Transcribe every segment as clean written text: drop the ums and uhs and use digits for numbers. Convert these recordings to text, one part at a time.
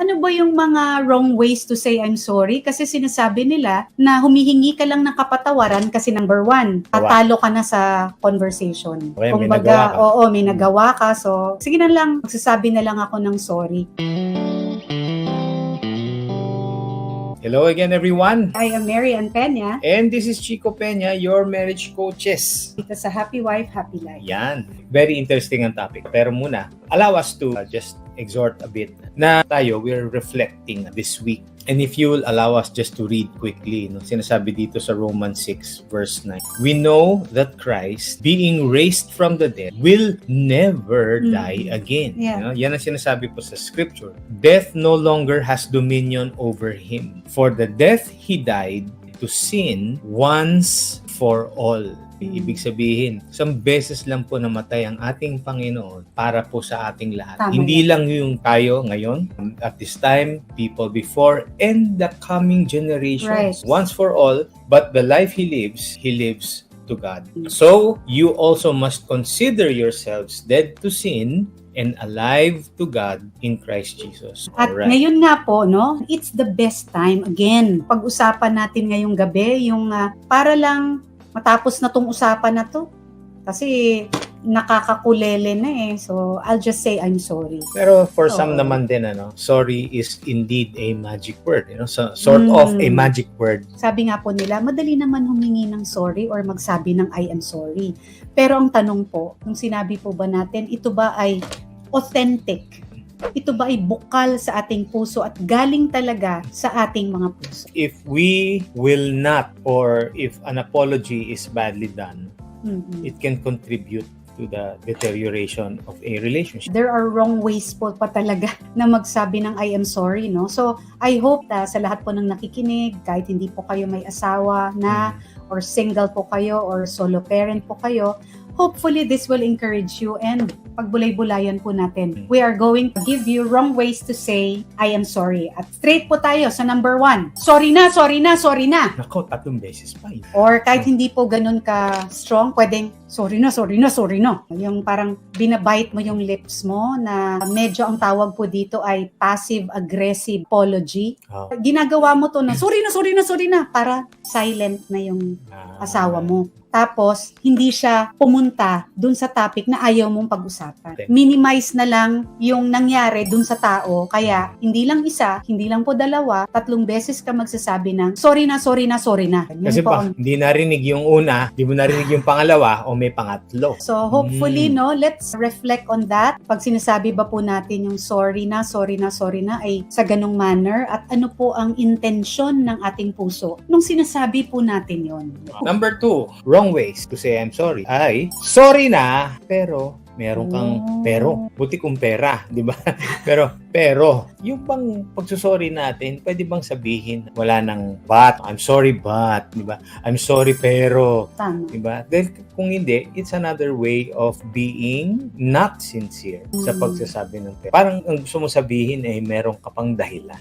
ano ba yung mga wrong ways to say I'm sorry? Kasi sinasabi nila na humihingi ka lang ng kapatawaran kasi number one, tatalo ka na sa conversation. Okay, may Kumbaga, nagawa ka. oo, may nagawa ka. So, sige na lang, magsasabi na lang ako ng sorry. Hello again, everyone. I am Mary Ann Peña, And this is Chico Peña, your marriage coaches. dito sa Happy Wife, Happy Life. Yan. Very interesting ang topic. Pero muna, allow us to just exhort a bit na tayo, we're reflecting this week. And if you will allow us just to read quickly, no, sinasabi dito sa Romans 6 verse 9. We know that Christ, being raised from the dead, will never die again. Yeah. No? Yan ang sinasabi po sa scripture. Death no longer has dominion over him. For the death he died to sin once for all. Ibig sabihin, isang beses lang po namatay ang ating Panginoon para po sa ating lahat. Tama Hindi yan. lang yung tayo ngayon, at this time, people before, and the coming generations. Right. Once for all, but the life he lives to God. So, you also must consider yourselves dead to sin and alive to God in Christ Jesus. At Alright. ngayon nga po, no, it's the best time again. Pag-usapan natin ngayong gabi, yung para lang matapos na tong usapan na to. Kasi nakakakulele na eh. So, I'll just say I'm sorry. Pero for some Oo. naman din, sorry is indeed a magic word. So, sort of a magic word. Sabi nga po nila, madali naman humingi ng sorry or magsabi ng I am sorry. Pero ang tanong po, kung sinabi po ba natin, ito ba ay authentic? Ito ba ay bukal sa ating puso at galing talaga sa ating mga puso? If we will not, or if an apology is badly done, it can contribute to the deterioration of a relationship. There are wrong ways po pa talaga na magsabi ng I am sorry, no? So, I hope na sa lahat po ng nakikinig, kahit hindi po kayo may asawa na, or single po kayo, or solo parent po kayo, hopefully this will encourage you and pagbulay-bulayan po natin. We are going to give you wrong ways to say I am sorry. At straight po tayo sa number 1. Sorry na, sorry na, sorry na. Nako, 3 beses pa eh. Or kahit hindi po ganun ka strong, pwedeng sorry na, sorry na, sorry na. Yung parang binabite mo yung lips mo na medyo ang tawag po dito ay passive-aggressive apology. Oh. Ginagawa mo to na sorry na, sorry na, sorry na para silent na yung asawa mo. Tapos, hindi siya pumunta dun sa topic na ayaw mong pag-usapan. Minimize na lang yung nangyari dun sa tao. Kaya, hindi lang isa, hindi lang po 2, 3 beses ka magsasabi ng sorry na, sorry na, sorry na. Yun Kasi po pa, ang- hindi narinig yung una, hindi mo narinig yung pangalawa, o may pangatlo. So, hopefully, no, let's reflect on that. Pag sinasabi ba po natin yung sorry na, sorry na, sorry na, ay sa ganong manner, at ano po ang intensyon ng ating puso nung sinasabi po natin yon. Number 2, wrong ways to say I'm sorry ay sorry na, pero meron kang pero. Buti kung pera, di ba? pero, yung bang pagsusorry natin, pwede bang sabihin, wala nang but, I'm sorry but, di ba? I'm sorry pero, Tama. di ba? Dahil kung hindi, it's another way of being not sincere sa pagsasabi ng pero. Parang ang gusto mo sabihin ay meron ka pang dahilan.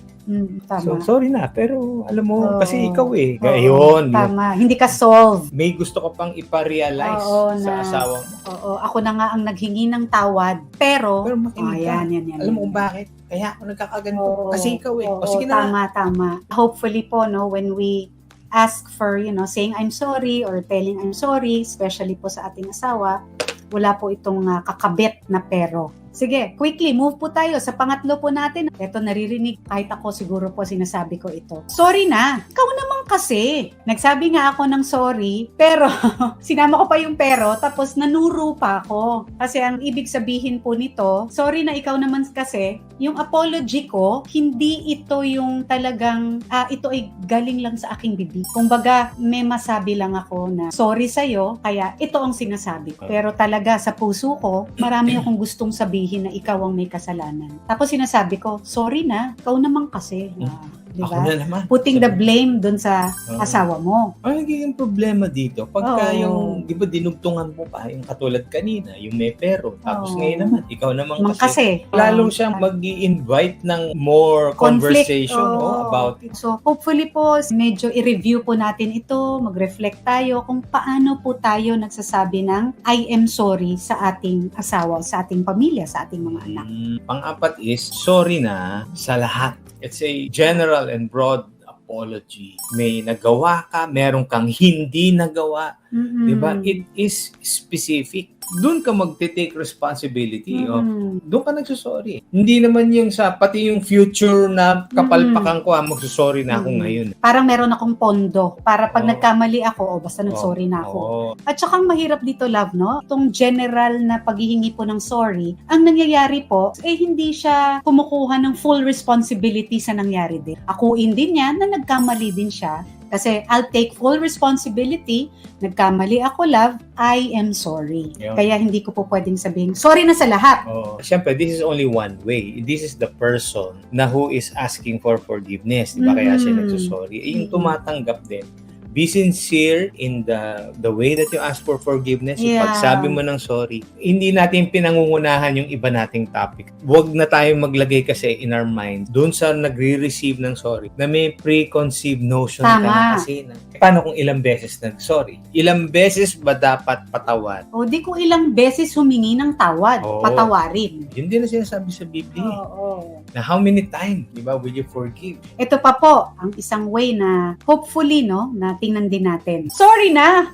Tama. So, sorry na, pero alam mo, Oo. kasi ikaw eh. Oo, Ayun. Tama. Hindi ka solve. May gusto ka pang ipa-realize Oo, sa na- asawa mo. Oo, ako na nga ang naghingi ng tawad. Pero makinig ka. yan. Alam mo kung bakit? Kaya ako nagkakaganito. Oo, Kasi ikaw eh. oo, O sige na. tama. Hopefully po, no, when we ask for, saying I'm sorry or telling I'm sorry, especially po sa ating asawa, wala po itong kakabit na pero. Sige, quickly, move po tayo sa pangatlo po natin. Ito naririnig, kahit ako siguro po sinasabi ko ito. Sorry na, ikaw naman kasi. Nagsabi nga ako ng sorry, pero sinama ko pa yung pero, tapos nanuro pa ako. Kasi ang ibig sabihin po nito, sorry na ikaw naman kasi, yung apology ko, hindi ito yung talagang, ito ay galing lang sa aking bibig. Kumbaga, may masabi lang ako na sorry sa'yo, kaya ito ang sinasabi ko. Pero talaga sa puso ko, marami akong gustong sabihin na ikaw ang may kasalanan. Tapos sinasabi ko, sorry na, ikaw naman kasi. Di Ako ba? na naman. Putting the blame dun sa Oo. asawa mo. Ang nagiging problema dito, pagka Oo. yung, di ba, dinugtungan mo pa, yung katulad kanina, yung may pero, tapos Oo. ngayon naman, ikaw naman Mang kasi. lalo Oo. siyang mag-i-invite ng more Conflict. conversation Oo. about it. So, hopefully po, medyo i-review po natin ito, mag-reflect tayo kung paano po tayo nagsasabi ng I am sorry sa ating asawa, sa ating pamilya, sa ating mga anak. Pang-apat is, sorry na sa lahat. It's a general and broad apology. May nagawa ka, meron kang hindi nagawa. Mm-mm. Diba? It is specific. Doon ka magte-take responsibility. Doon ka nagsusorry. Hindi naman yung pati yung future na kapalpakan ko, magsusorry na ako ngayon. Parang meron akong pondo para pag Oo. nagkamali ako, basta nagsorry na ako. Oo. At saka ang mahirap dito, love, no? Itong general na paghihingi po ng sorry, ang nangyayari po, hindi siya kumukuha ng full responsibility sa nangyari din. Akuin din niya na nagkamali din siya. Kasi I'll take full responsibility. Nagkamali ako, love. I am sorry. Yeah. Kaya hindi ko po pwedeng sabihin, sorry na sa lahat. Siyempre, this is only one way. This is the person na who is asking for forgiveness. Diba? Kaya siya nagsusorry. Yung tumatanggap din. Be sincere in the way that you ask for forgiveness. Yung Yeah. pagsabi mo ng sorry. Hindi natin pinangungunahan yung iba nating topic. Huwag na tayong maglagay kasi in our mind doon sa nagre-receive ng sorry na may preconceived notion ka Tama. na kasi na. Paano kung ilang beses nag-sorry? Ilang beses ba dapat patawad? O di kung ilang beses humingi ng tawad, Oo. patawarin. Yun din ang sinasabi sa Biblia. Oo. Na how many times, di ba, will you forgive? Ito pa po, ang isang way na hopefully, no, na tingnan din natin. Sorry na!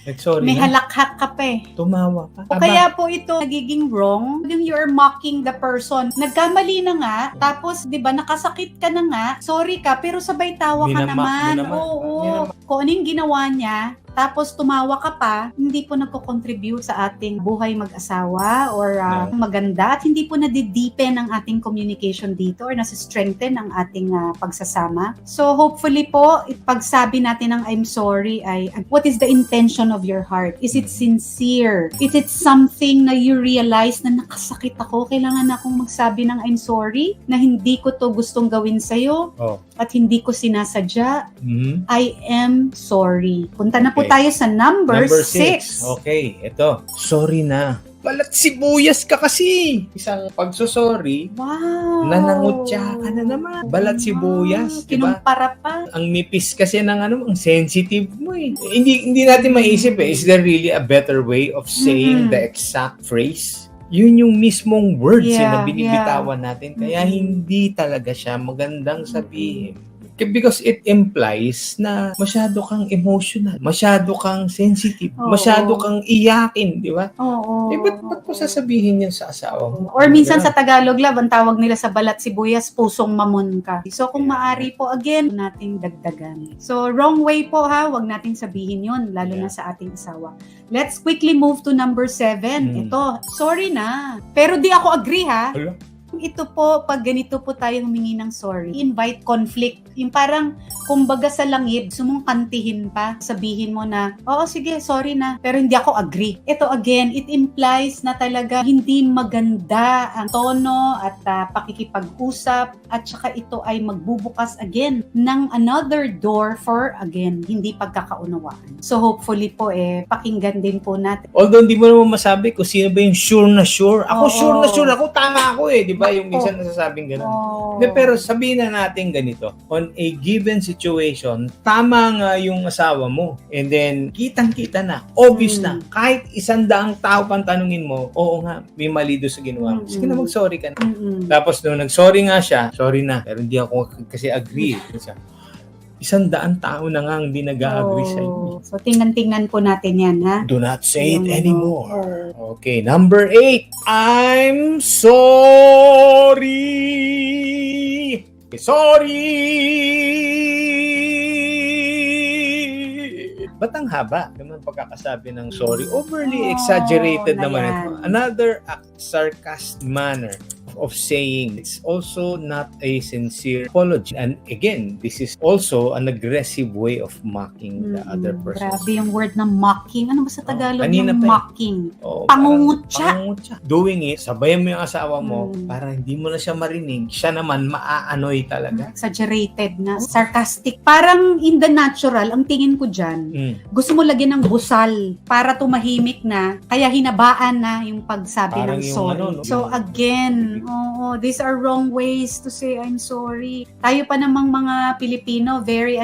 Nag-sorry May na. halakhak ka pa eh. Tumawa ka. O kaya po ito nagiging wrong, yung you're mocking the person. Nagkamali na nga, tapos 'di ba nakasakit ka na nga, sorry ka, pero sabay tawa ka Minamak mo naman. naman. Oo. Minamak. Kung ano yung ginawa niya, tapos tumawa ka pa, hindi po nagko-contribute sa ating buhay mag-asawa or maganda at hindi po nadideepen ang ating communication dito or nasa-strengthen ang ating pagsasama. So hopefully po, pagsabi natin ng I'm sorry ay what is the intention of your heart? Is it sincere? Is it something na you realize na nakasakit ako? Kailangan na akong magsabi ng I'm sorry na hindi ko to gustong gawin sa'yo at hindi ko sinasadya. Mhm. I am sorry. Punta na po Okay. tayo sa number 6. Okay, ito. Sorry na. Balat sibuyas ka kasi. Isang pagsosorry, Wow. nanangutya ka na naman. Balat sibuyas, di ba? Kinumpara pa. Ang nipis kasi ng ang sensitive mo eh. Hindi natin maisip eh. Is there really a better way of saying the exact phrase? Yun yung mismong words na binibitawan natin. Kaya hindi talaga siya magandang sabihin. Because it implies na masyado kang emotional, masyado kang sensitive, Oo. masyado kang iyakin, di ba? Oo. Ba't mo sasabihin yan sa asawa mo? Or minsan sa Tagalog, love, ang tawag nila sa balat sibuyas, pusong mamon ka. So kung maari po, again, nating dagdagan. So wrong way po ha, wag nating sabihin yun, lalo na sa ating asawa. Let's quickly move to number 7. Ito, sorry na. Pero di ako agree ha. Hala. Ito po, pag ganito po tayo humingi ng sorry, invite conflict. Yung parang, kumbaga sa langib, sumungkantihin pa. Sabihin mo na, oo sige, sorry na, pero hindi ako agree. Ito again, it implies na talaga hindi maganda ang tono at pakikipag-usap at saka ito ay magbubukas again ng another door for again, hindi pagkakaunawaan. So hopefully po pakinggan din po natin. Although hindi mo naman masabi kung sino ba yung sure na sure. Ako Oo. sure na sure. Ako tama ako eh. Di ba? Yung minsan nasasabing gano'n. Pero sabihin na natin ganito. On a given situation, tama nga yung asawa mo. And then, kitang-kita na. Obvious na. Kahit 100 tao pang tanungin mo, oo nga, may mali doon sa ginawa mo. Sige na mag-sorry ka na. Tapos nung nag-sorry nga siya, sorry na. Pero hindi ako kasi agree. 100 tao na nga hindi nag-agree sa inyo. So tingnan po natin yan ha. Do not say it Yung anymore. ano, Okay, number 8. I'm sorry. Sorry. Ba't ang haba naman pagkakasabi ng sorry? Overly exaggerated naman ito. Another sarcastic manner of saying, it's also not a sincere apology. And again, this is also an aggressive way of mocking the other person. Grabe yung word na mocking. Ano ba sa Tagalog kanina yung pa eh. mocking? Oh, Pangungutya. Pangungutya. Doing it, sabayan mo yung asawa mo Mm. para hindi mo na siya marinig. Siya naman maaanoy talaga. Exaggerated na, sarcastic. Parang in the natural, ang tingin ko dyan, gusto mo lagyan ng busal para tumahimik na, kaya hinabaan na yung pagsabi Parang ng yung sorry. ano, no? So again, these are wrong ways to say I'm sorry. Tayo pa namang mga Pilipino, very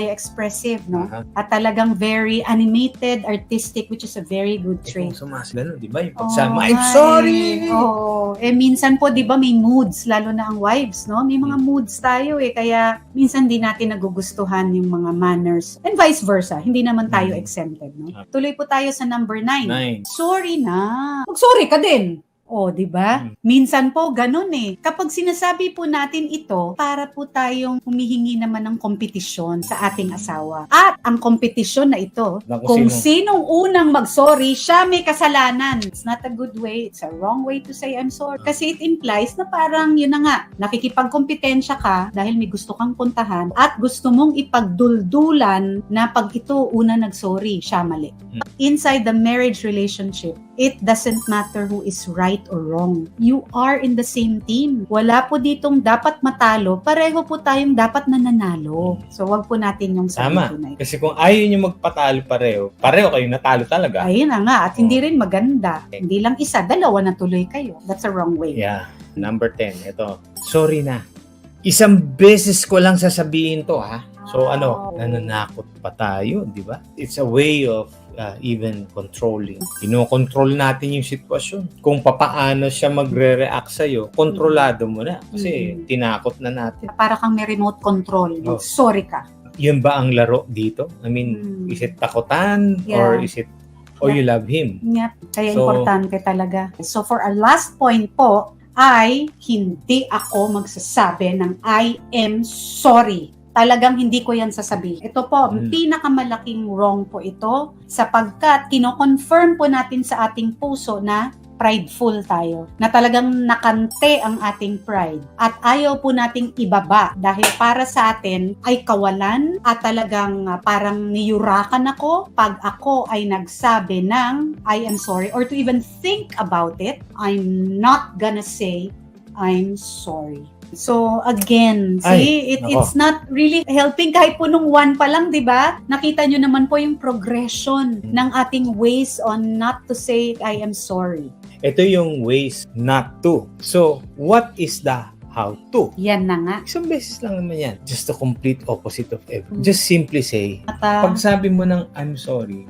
expressive, no? Aha. At talagang very animated, artistic, which is a very good trait. Kung sumasagano, di ba? Yung Oo pagsama, nga I'm sorry! Oo. Minsan po, di ba, may moods, lalo na ang wives, no? May mga moods tayo kaya minsan di natin nagugustuhan yung mga manners. And vice versa, hindi naman tayo exempted, no? Tuloy po tayo sa number 9. 9. Sorry na. Mag-sorry ka din. Di ba? Minsan po, ganun Kapag sinasabi po natin ito, para po tayong humihingi naman ng kompetisyon sa ating asawa. At ang kompetisyon na ito, kung sinong unang mag-sorry, siya may kasalanan. It's not a good way. It's a wrong way to say I'm sorry. Kasi it implies na parang, yun na nga, nakikipagkompetensya ka dahil may gusto kang puntahan at gusto mong ipagduldulan na pag ito una nag-sorry, siya mali. Inside the marriage relationship, it doesn't matter who is right or wrong. You are in the same team. Wala po ditong dapat matalo, pareho po tayong dapat nananalo. So, wag po natin yung Tama. sabihin na ito. Kasi kung ayaw nyo magpatalo pareho kayo natalo talaga. Ayun na nga. At hindi rin maganda. Hindi lang isa, dalawa na tuloy kayo. That's a wrong way. Yeah. Number 10. Ito. Sorry na. Isang beses ko lang sasabihin to, ha? So, nananakot pa tayo, di ba? It's a way of even controlling. Kinokontrol natin yung sitwasyon. Kung papaano siya magre-react sa'yo, kontrolado mo na. Kasi tinakot na natin. Para kang may remote control. Oh. Sorry ka. Yun ba ang laro dito? I mean, is it takutan? Yeah. Or is it, you love him? Yeah. Kaya So, importante talaga. So, for our last point po, ay hindi ako magsasabi ng I am sorry. Talagang hindi ko yan sasabihin. Ito po, pinakamalaking wrong po ito sapagkat kino-confirm po natin sa ating puso na prideful tayo. Na talagang nakante ang ating pride. At ayaw po nating ibaba dahil para sa atin ay kawalan at talagang parang niyurakan ako pag ako ay nagsabi ng I am sorry or to even think about it, I'm not gonna say I'm sorry. So again, it's not really helping kahit po nung 1 pa lang, 'di ba? Nakita nyo naman po yung progression ng ating ways on not to say I am sorry. Ito yung ways not to. So, what is the how to? Yan na nga. Isang beses lang naman yan. Just the complete opposite of everything. Just simply say, At, pag sabi mo ng I'm sorry,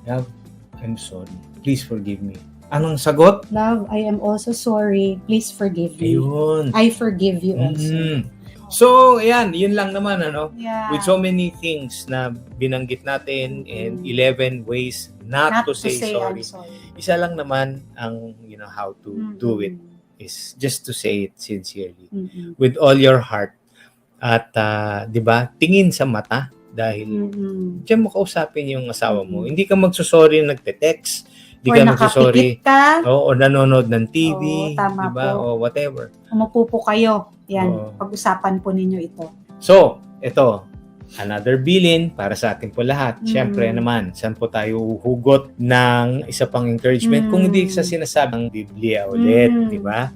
love, I'm sorry. Please forgive me. Anong sagot? love, I am also sorry. Please forgive me. Ayun. I forgive you also. So, ayan, yun lang naman, Yeah. With so many things na binanggit natin and 11 ways not to say sorry. I'm sorry. Isa lang naman ang, how to do it is just to say it sincerely. With all your heart. At, di ba, tingin sa mata dahil diyan mo kausapin yung asawa mo. Hindi ka magsusorry nagte-text. Hindi ka magsusorry. O nanonood ng TV. Tama diba? po. O whatever. Umupo po kayo. Yan, pag-usapan po ninyo ito. So, ito, another bilin para sa ating po lahat. Siyempre naman, saan po tayo hugot ng isa pang encouragement kung hindi sa sinasabi ng Biblia ulit, di ba?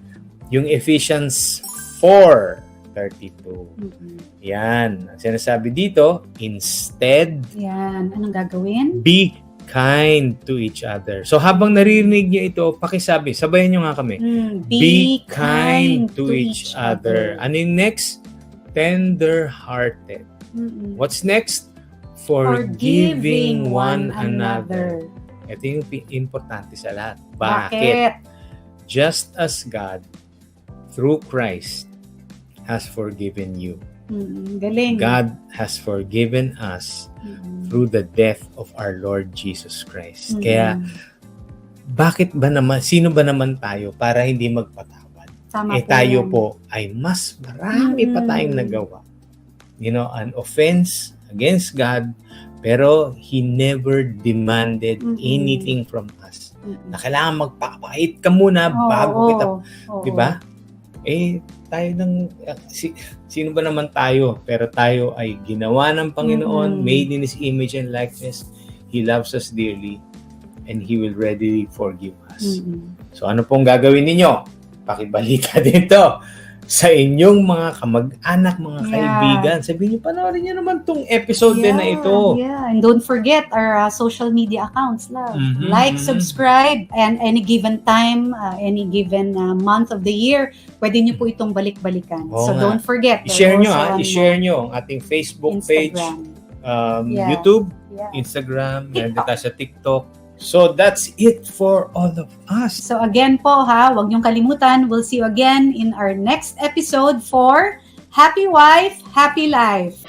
Yung Ephesians 4:32. Yan. Ang sinasabi dito, instead, yan, anong gagawin? be kind to each other. So, habang naririnig niyo ito, pakisabi, sabayan niyo nga kami. Be kind to each other. Ano yung next? Tender-hearted. What's next? Forgiving one another. Ito yung importante sa lahat. Bakit? Just as God, through Christ, has forgiven you. Galing. God has forgiven us through the death of our Lord Jesus Christ. Kaya, bakit ba naman, sino ba naman tayo para hindi magpatawad? Tama tayo po ay mas marami pa tayong nagawa. An offense against God, pero He never demanded anything from us. na kailangan magpapakait ka muna bago kita, Oo. 'di ba? Tayo sino ba naman tayo? Pero tayo ay ginawa ng Panginoon, made in His image and likeness. He loves us dearly and He will readily forgive us. So ano pong gagawin ninyo? Pakibalita dito sa inyong mga kamag-anak, mga kaibigan. Sabihin niyo, panoorin niyo naman tong episode din na ito. Yeah, and don't forget our social media accounts. Like, subscribe, and any given time, any given month of the year, pwede niyo po itong balik-balikan. So don't forget. I-share niyo i-share niyo ang ating Facebook page, YouTube, Instagram, meron tayo sa TikTok. So that's it for all of us. So again po huwag niyong kalimutan, we'll see you again in our next episode for Happy Wife, Happy Life.